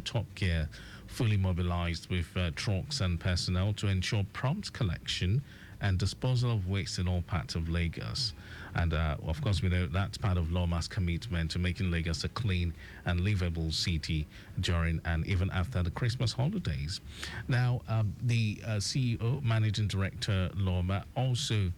Top Gear fully mobilized with trucks and personnel to ensure prompt collection and disposal of waste in all parts of Lagos. And of course, we know that's part of Loma's commitment to making Lagos a clean and livable city during and even after the Christmas holidays. Now, the CEO, Managing Director Loma, also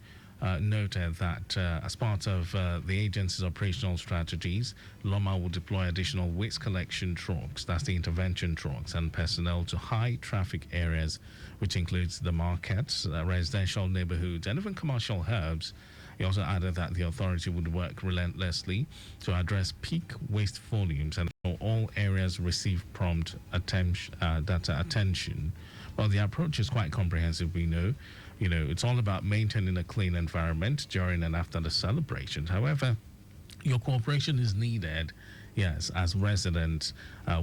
noted that as part of the agency's operational strategies, Loma will deploy additional waste collection trucks, that's the intervention trucks, and personnel to high traffic areas, which includes the markets, residential neighborhoods, and even commercial hubs. He also added that the authority would work relentlessly to address peak waste volumes and all areas receive prompt attention. Well, the approach is quite comprehensive, we know. You know, it's all about maintaining a clean environment during and after the celebrations. However, your cooperation is needed. Yes, as residents,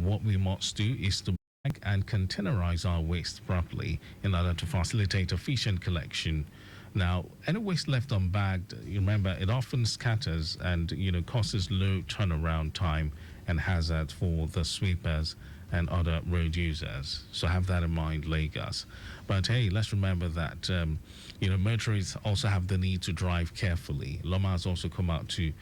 what we must do is to bag and containerize our waste properly in order to facilitate efficient collection. Now, any waste left unbagged, remember, it often scatters and, causes low turnaround time and hazard for the sweepers and other road users. So have that in mind, Lagos. But hey, let's remember that, motorists also have the need to drive carefully. Loma has also come out to,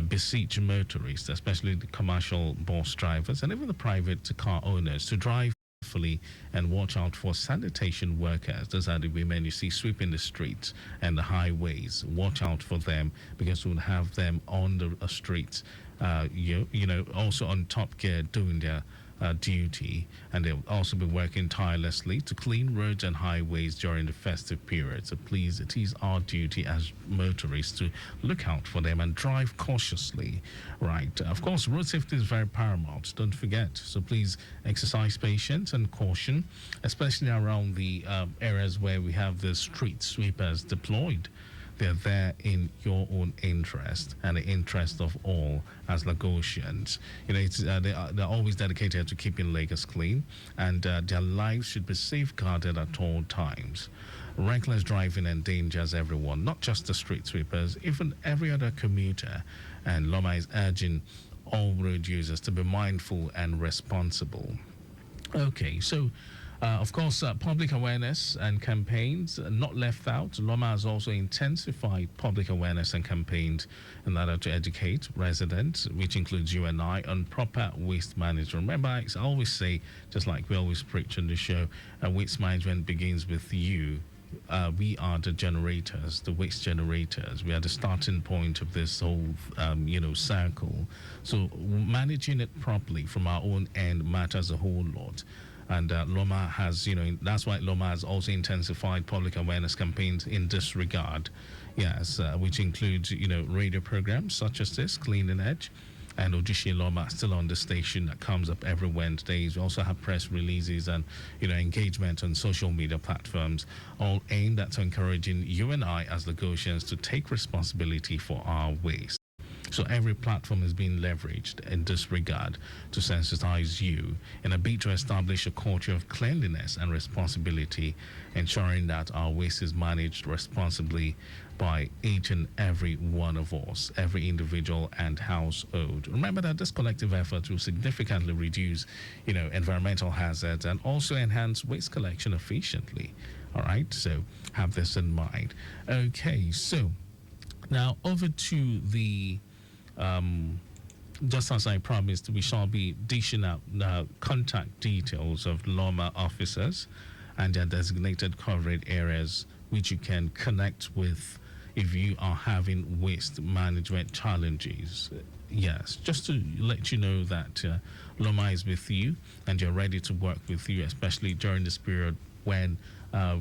beseech motorists, especially the commercial bus drivers and even the private car owners, to drive carefully and watch out for sanitation workers. Those are the women you see sweeping the streets and the highways. Watch out for them because we'll have them on the streets, also on top gear doing their duty, and they'll also be working tirelessly to clean roads and highways during the festive period. So please, it is our duty as motorists to look out for them and drive cautiously, right? Of course, road safety is very paramount, don't forget. So please exercise patience and caution, especially around the areas where we have the street sweepers deployed. They're there in your own interest and the interest of all as Lagosians. They're always dedicated to keeping Lagos clean, and their lives should be safeguarded at all times. Reckless driving endangers everyone, not just the street sweepers, even every other commuter. And Loma is urging all road users to be mindful and responsible. Okay, so of course, public awareness and campaigns not left out. Loma has also intensified public awareness and campaigns in order to educate residents, which includes you and I, on proper waste management. Remember, I always say, just like we always preach on the show, waste management begins with you. We are the generators, the waste generators. We are the starting point of this whole, circle. So managing it properly from our own end matters a whole lot. And Loma has, that's why Loma has also intensified public awareness campaigns in this regard. Yes, which includes, radio programs such as this, Cleaning Edge, and Ojishe Loma still on the station that comes up every Wednesdays. We also have press releases and, engagement on social media platforms, all aimed at encouraging you and I as Lagosians to take responsibility for our waste. So every platform is being leveraged in this regard to sensitize you in a bid to establish a culture of cleanliness and responsibility, ensuring that our waste is managed responsibly by each and every one of us, every individual and household. Remember that this collective effort will significantly reduce, environmental hazards and also enhance waste collection efficiently. All right, so have this in mind. Okay, so now over to the just as I promised, we shall be dishing out contact details of Loma officers and their designated coverage areas, which you can connect with if you are having waste management challenges. Yes, just to let you know that Loma is with you and you're ready to work with you, especially during this period when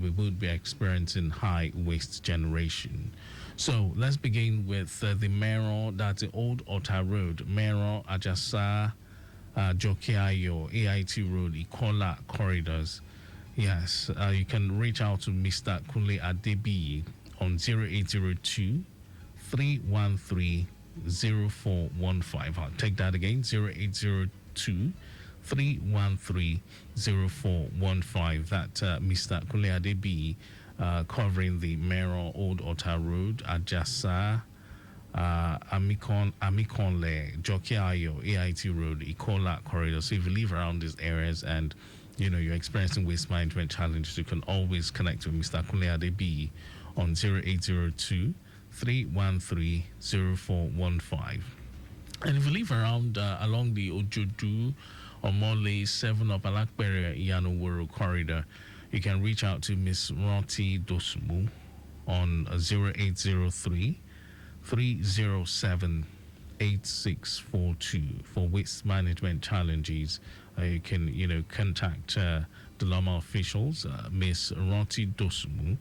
we would be experiencing high waste generation. So let's begin with the Mero, that's the Old Ota Road, Mero, Ajasa, Jokiayo, AIT Road, Ikola corridors. Yes, you can reach out to Mr. Kunle Adebi on 0802 313 0415. I'll take that again, 0802 313 0415. That Mr. Kunle Adebi, covering the Mero Old Ota Road, Ajasa, Amikonle, Jokiayo, AIT Road, Ikola corridor. So if you live around these areas and you're experiencing waste management challenges, you can always connect with Mr. Kunle Adebi on 0802 313 0415. And if you live around along the Ojodu or Mole 7 up Alakbere Yanoworo corridor, you can reach out to Miss Roti Dosmu on 0803 307 8642 for waste management challenges. You can contact the Loma officials, Miss Roti Dosmu,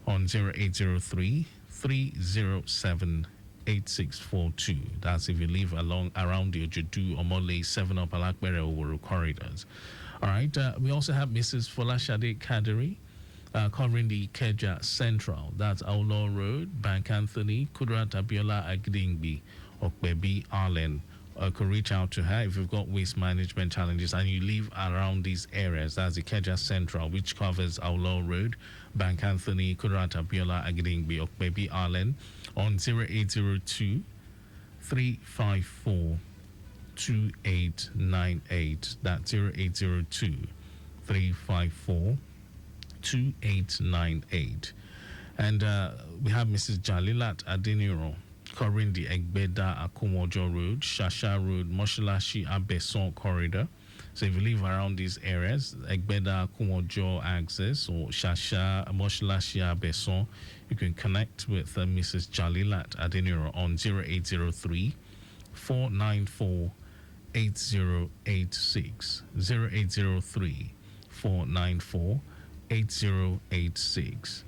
on 0803 307 8642. That's if you live around the Ojudu or Mole 7 up Alakbere Oworu corridors. All right. We also have Mrs. Folashade Kadiri covering the Keja Central. That's Aulon Road, Bank Anthony, Kudrat Abiola Agdingbi, Okbebi Arlen. Could reach out to her if you've got waste management challenges and you live around these areas. That's the Keja Central, which covers Aulon Road, Bank Anthony, Kudrat Abiola Agdingbi, Okbebi Arlen, on 0802 354 2898. That's 0802 354 2898. And we have Mrs. Jalilat Adeniro covering the Egbeda Akumojo Road, Shasha Road, Moshalashi Abeson corridor. So if you live around these areas, Egbeda Akumojo access or Shasha Moshalashi Abeson, you can connect with Mrs. Jalilat Adeniro on 0803 494 8086. 0803 494 8086.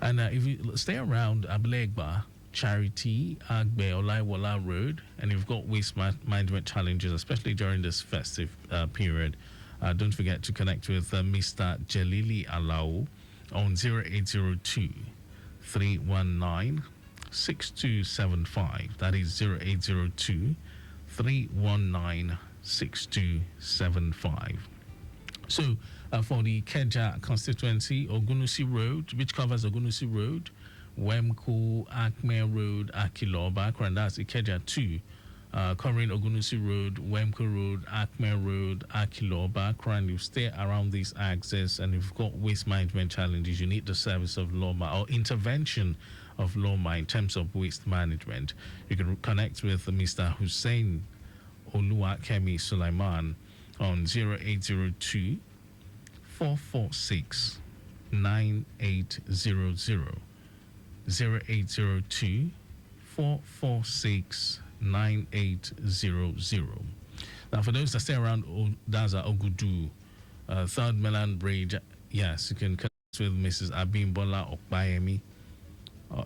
And if you stay around Abelegba, Charity, Agbe, Olaiwola Road, and you've got waste management challenges, especially during this festive period, don't forget to connect with Mr. Jelili Alao on 0802 319 6275. That is 0802 319 6275. So, for the Keja constituency, Ogunusi Road, which covers Ogunusi Road, Wemko, Acme Road, Akiloba, and that's Ikeja 2, covering Ogunusi Road, Wemko Road, Acme Road, Akiloba, and you stay around these axes and you've got waste management challenges, you need the service of Loma or intervention of Loma in terms of waste management. You can connect with Mr. Hussein Oluwakemi Sulaiman on 0802 446 9800. 0802 446 9800. Now, for those that stay around Daza Ogudu, Third Mainland Bridge, yes, you can connect with Mrs. Abimbola Okbayemi.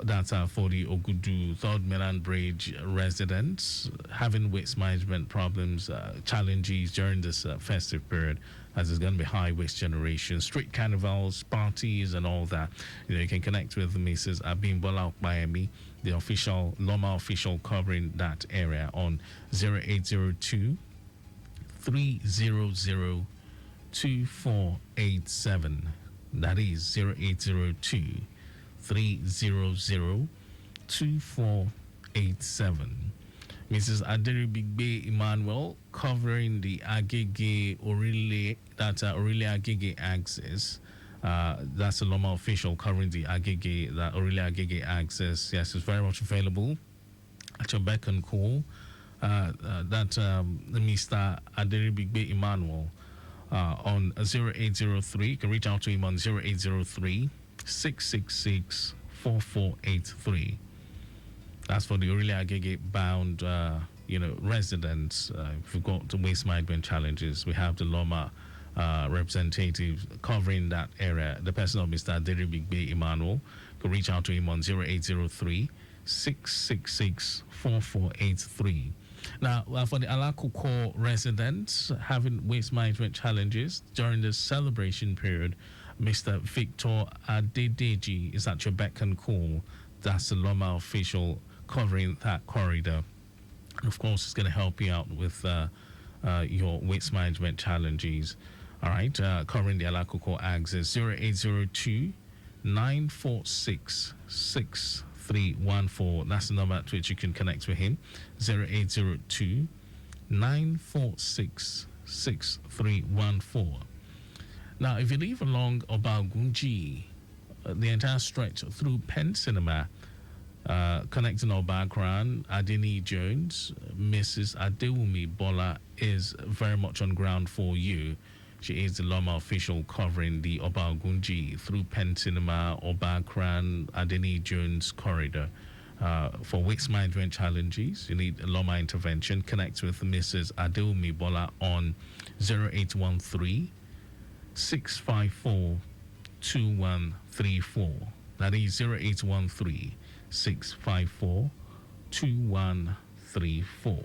That's for the Ogudu Third Mainland Bridge residents having waste management problems, challenges during this festive period, as there's going to be high waste generation, street carnivals, parties, and all that. You can connect with Mrs. Abimbola Okbayemi, the official Loma official covering that area on 0802 300 2487. That is 0802 300 2487. Mrs. Aderi Bigbe Emmanuel covering the Agege Orile, that's Orile Agege access. That's the Loma official covering the Agege, the Orile Agege access. Yes, it's very much available at your beck and call. Mr. Aderi Bigbe Emmanuel on 0803. You can reach out to him on 0803 666 4483. That's for the Aurelia Agege bound, residents. If you've got the waste management challenges, we have the Loma representative covering that area. The person of Mr. Aderi Bigbe Emmanuel. You can reach out to him on 0803 666 4483. Now, for the Alakuko residents having waste management challenges during the celebration period, Mr. Victor Adedeji is at your beck and call. That's the Loma official covering that corridor. And of course, it's going to help you out with your waste management challenges. All right, covering the Alakuko axis 0802 946 21314. That's the number at which you can connect with him. 0802 946 6314. Now, if you leave along Obagunji, the entire stretch through Penn Cinema, connecting Obakran, Adini Jones, Mrs. Adewumi Bola is very much on ground for you. She is the Loma official covering the Obagunji through Penn Cinema, Obakran, Adini Jones corridor. For waste management challenges, you need a Loma intervention. Connect with Mrs. Adewumi Bola on 0813 654 2134. That is 0813 654 2134.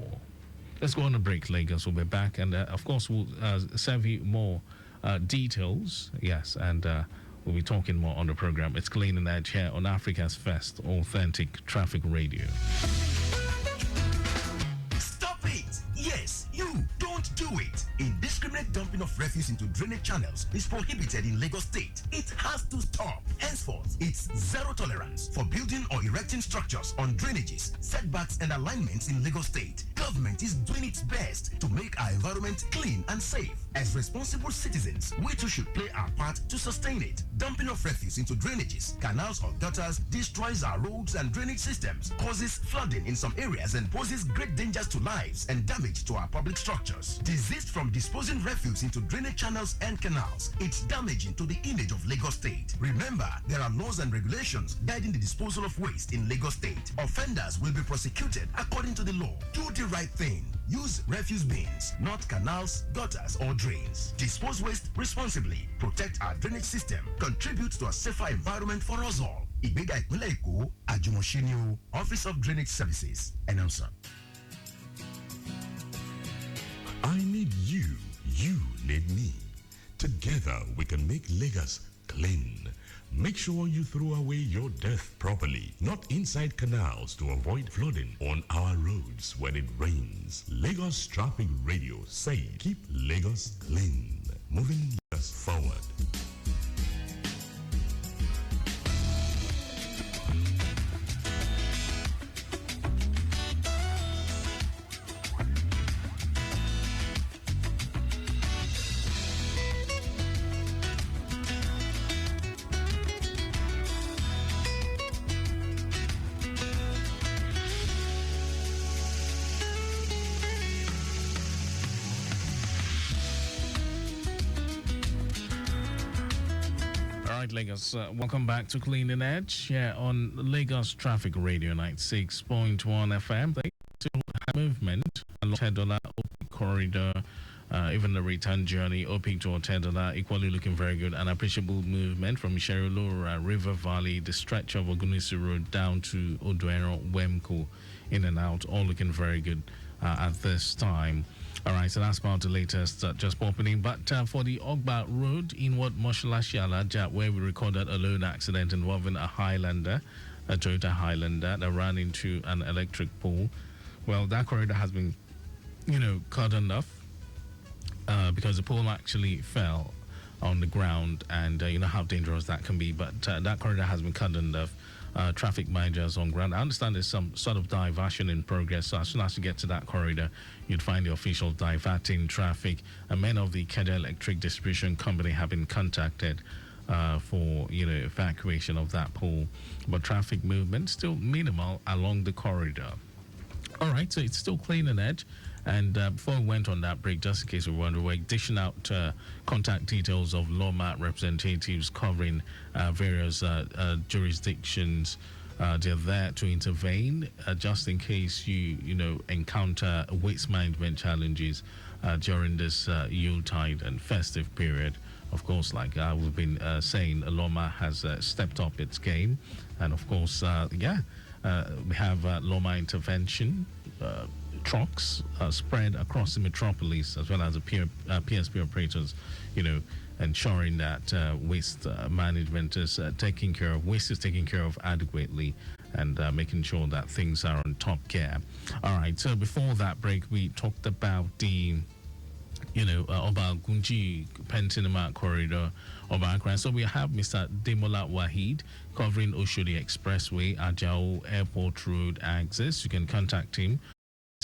Let's go on a break, Lagos. We'll be back, and of course, we'll serve you more details. Yes, and we'll be talking more on the program. It's Clean and Edge here on Africa's First Authentic Traffic Radio. Stop it! Yes, you don't do it. Indiscriminate dumping of refuse into drainage channels is prohibited in Lagos State. It has to stop. Henceforth, it's zero tolerance for building or erecting structures on drainages, setbacks, and alignments in Lagos State. Government is doing its best to make our environment clean and safe. As responsible citizens, we too should play our part to sustain it. Dumping of refuse into drainages, canals, or gutters destroys our roads and drainage systems, causes flooding in some areas, and poses great dangers to lives and damage to our public structures. Desist from disposing refuse into drainage channels and canals. It's damaging to the image of Lagos State. Remember, there are laws and regulations guiding the disposal of waste in Lagos State. Offenders will be prosecuted according to the law. Do the right thing. Use refuse bins, not canals, gutters, or drains. Dispose waste responsibly. Protect our drainage system. Contribute to a safer environment for us all. Ìgbéga Ìpínlẹ̀ Èkó, Àjùmọ̀ṣe ni o. Office of Drainage Services. Announcer. I need you. You need me. Together we can make Lagos clean. Make sure you throw away your dirt properly, not inside canals, to avoid flooding on our roads when it rains. Lagos Traffic Radio say keep Lagos clean. Moving Lagos forward. Lagos, welcome back to Clean and Edge here on Lagos Traffic Radio 96.1 FM. Thanks to movement along Tedola corridor, even the return journey, Oping to Tedola, equally looking very good. An appreciable movement from Sherulura River Valley, the stretch of Ogunisi Road down to Oduero, Wemco, in and out, all looking very good at this time. All right, so that's about the latest just popping. But for the Ogba Road, inward Moshalashi Alaja, where we recorded a load accident involving a Highlander, a Toyota Highlander that ran into an electric pole. Well, that corridor has been, cordoned off because the pole actually fell on the ground, and you know how dangerous that can be. But that corridor has been cordoned off. Traffic managers on ground. I understand there's some sort of diversion in progress, so as soon as you get to that corridor, you'd find the official diverting traffic. And men of the Kenya Electric Distribution Company have been contacted for evacuation of that pole, but traffic movement still minimal along the corridor. All right, so it's still Clean and Edge. And before we went on that break, just in case we wonder, we're dishing out contact details of Loma representatives covering various jurisdictions. They're there to intervene just in case you encounter waste management challenges during this Yuletide and festive period. Of course, like we've been saying, Loma has stepped up its game. And of course, we have Loma intervention trucks spread across the metropolis, as well as the PSP operators, ensuring that waste management is taken care of, waste is taken care of adequately, and making sure that things are on top gear. All right, so before that break, we talked about the Oba Gunji Pentinama Corridor, Oba Akran. So we have Mr. Demola Wahid covering Oshodi Expressway, Ajao Airport Road access. You can contact him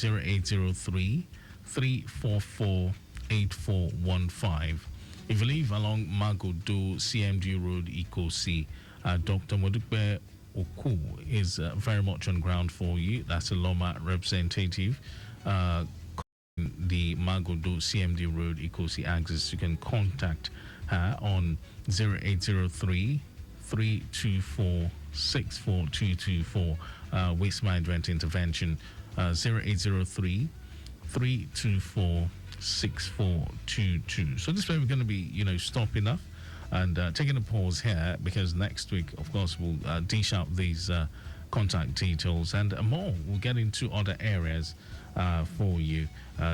0803 344 8415. If you live along Magodo CMD Road, Ikosi, Dr. Modukbe Oku is very much on ground for you. That's a Loma representative. The Magodo CMD Road Ikosi access. You can contact her on 0803 324 64224 waste management intervention 0803 324 6422. So this way we're going to be stopping off and taking a pause here, because next week of course we'll dish out these contact details and more. We'll get into other areas for you,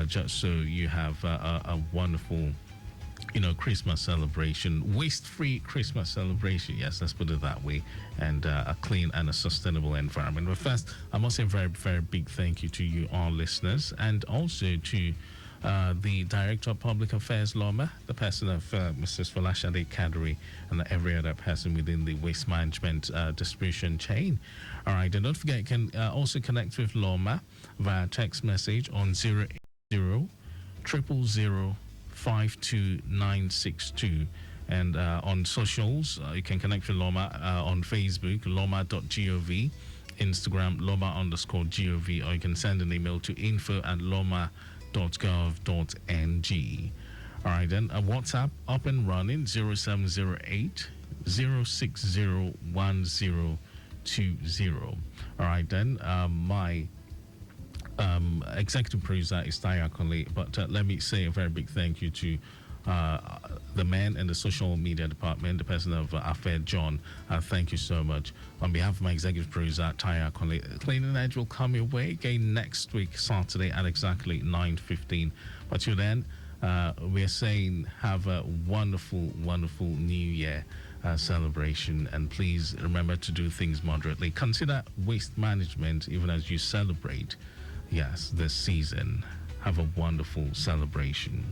just so you have a wonderful Christmas celebration, waste-free Christmas celebration. Yes, let's put it that way, and a clean and a sustainable environment. But first, I must say a very, very big thank you to you, our listeners, and also to the Director of Public Affairs, Loma, the person of Mrs. Folashade Kadri, and every other person within the waste management distribution chain. All right, and don't forget, you can also connect with Loma via text message on 080 000 52962, and on socials you can connect with Loma on Facebook, loma.gov, Instagram, loma_gov, or you can send an email to info@loma.gov.ng. All right, then WhatsApp up and running 0708 0601020. All right, then my executive producer is Taya Conley, but let me say a very big thank you to the man in the social media department, the person of Affair John. Thank you so much. On behalf of my executive producer, Taya Conley, Cleaning Edge will come your way again next week, Saturday at exactly 9:15. But till then, we're saying have a wonderful, wonderful New Year celebration, and please remember to do things moderately. Consider waste management even as you celebrate. Yes, this season. Have a wonderful celebration.